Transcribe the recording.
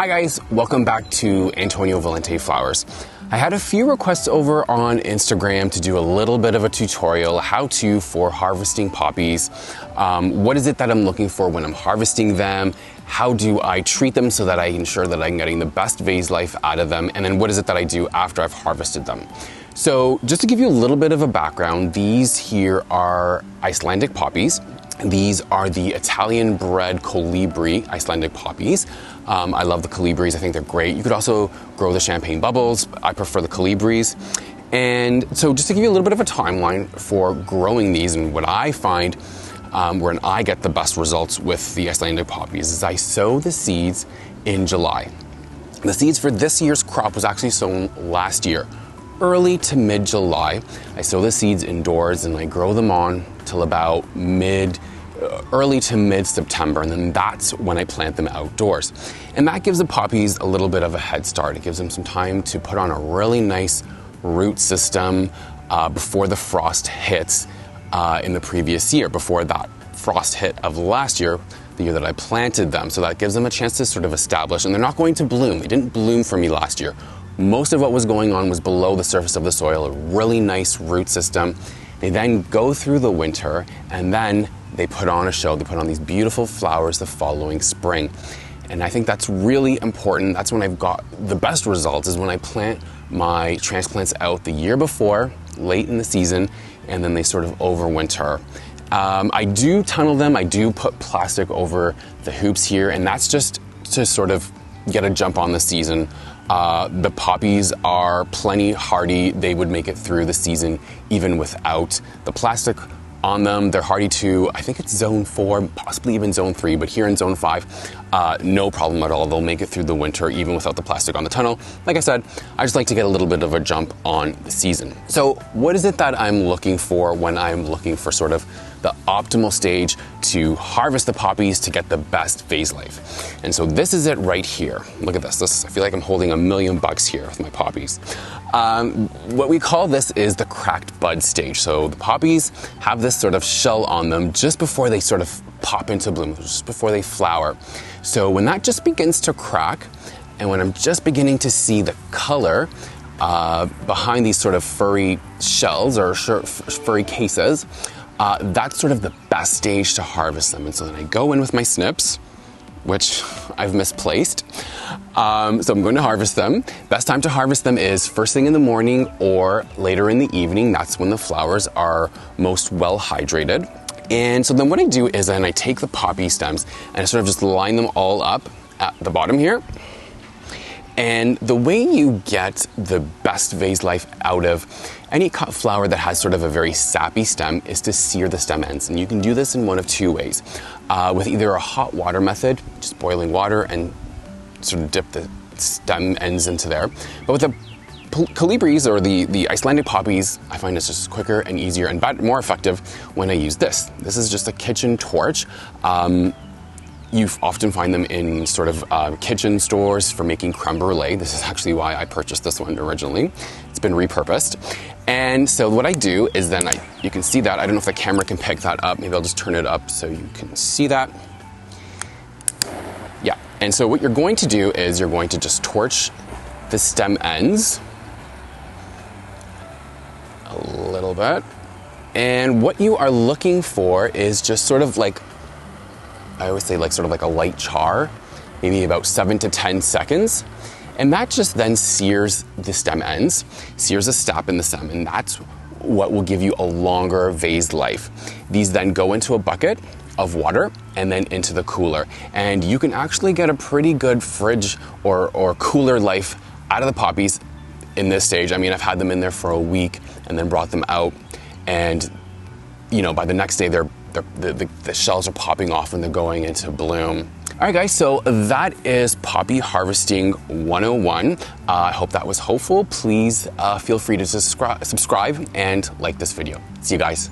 Hi guys, welcome back to Antonio Valente Flowers. I had a few requests over on Instagram to do a little bit of a tutorial, how-to for harvesting poppies. What is it that I'm looking for when I'm harvesting them? How do I treat them so that I ensure that I'm getting the best vase life out of them? And then what is it that I do after I've harvested them? So just to give you a little bit of a background, these here are Icelandic Poppies. These are the Italian bred colibri Icelandic Poppies. I love the colibris, I think they're great. You could also grow the champagne bubbles. I prefer the colibris. And so just to give you a little bit of a timeline for growing these, and what I find when I get the best results with the Icelandic Poppies is I sow the seeds in July. The seeds for this year's crop was actually sown last year. Early to mid-July, I sow the seeds indoors and I grow them on till about early to mid-September, and then that's when I plant them outdoors. And that gives the poppies a little bit of a head start. It gives them some time to put on a really nice root system before the frost hits in the previous year, before that frost hit of last year, the year that I planted them. So that gives them a chance to sort of establish, and they're not going to bloom. They didn't bloom for me last year. Most of what was going on was below the surface of the soil, a really nice root system. They then go through the winter, and then they put on a show. They put on these beautiful flowers the following spring. And I think that's really important. That's when I've got the best results, is when I plant my transplants out the year before, late in the season, and then they sort of overwinter. I do tunnel them. I do put plastic over the hoops here, and that's just to sort of get a jump on the season. The poppies are plenty hardy. They would make it through the season even without the plastic on them. They're hardy to, I think it's zone 4, possibly even zone 3, but here in zone 5, no problem at all. They'll make it through the winter even without the plastic on the tunnel. Like I said, I just like to get a little bit of a jump on the season. So what is it that I'm looking for when I'm looking for sort of the optimal stage to harvest the poppies to get the best vase life? And so this is it right here. Look at this. I feel like I'm holding $1 million here with my poppies. What we call this is the cracked bud stage. So the poppies have this sort of shell on them just before they sort of pop into bloom, just before they flower. So when that just begins to crack, and when I'm just beginning to see the color behind these sort of furry shells or furry cases, that's sort of the best stage to harvest them. And so then I go in with my snips, which I've misplaced. So I'm going to harvest them. Best time to harvest them is first thing in the morning or later in the evening. That's when the flowers are most well hydrated. And so then what I do is then I take the poppy stems and I sort of just line them all up at the bottom here. And the way you get the best vase life out of any cut flower that has sort of a very sappy stem is to sear the stem ends. And you can do this in one of two ways. With either a hot water method, just boiling water and sort of dip the stem ends into there. But with the colibris or the Icelandic poppies, I find it's just quicker and easier and more effective when I use this. This is just a kitchen torch. You often find them in sort of kitchen stores for making creme brulee. This is actually why I purchased this one originally. It's been repurposed. And so what I do is then you can see that. I don't know if the camera can pick that up. Maybe I'll just turn it up so you can see that. Yeah, and so what you're going to do is you're going to just torch the stem ends a little bit. And what you are looking for is just sort of like, I always say like sort of like a light char, maybe about 7 to 10 seconds. And that just then sears the stem ends, sears a step in the stem, and that's what will give you a longer vase life. These then go into a bucket of water and then into the cooler. And you can actually get a pretty good fridge or cooler life out of the poppies in this stage. I mean, I've had them in there for a week and then brought them out, and you know, by the next day the shells are popping off and they're going into bloom. All right guys, so that is Poppy Harvesting 101. I hope that was helpful. Please feel free to subscribe and like this video. See you guys.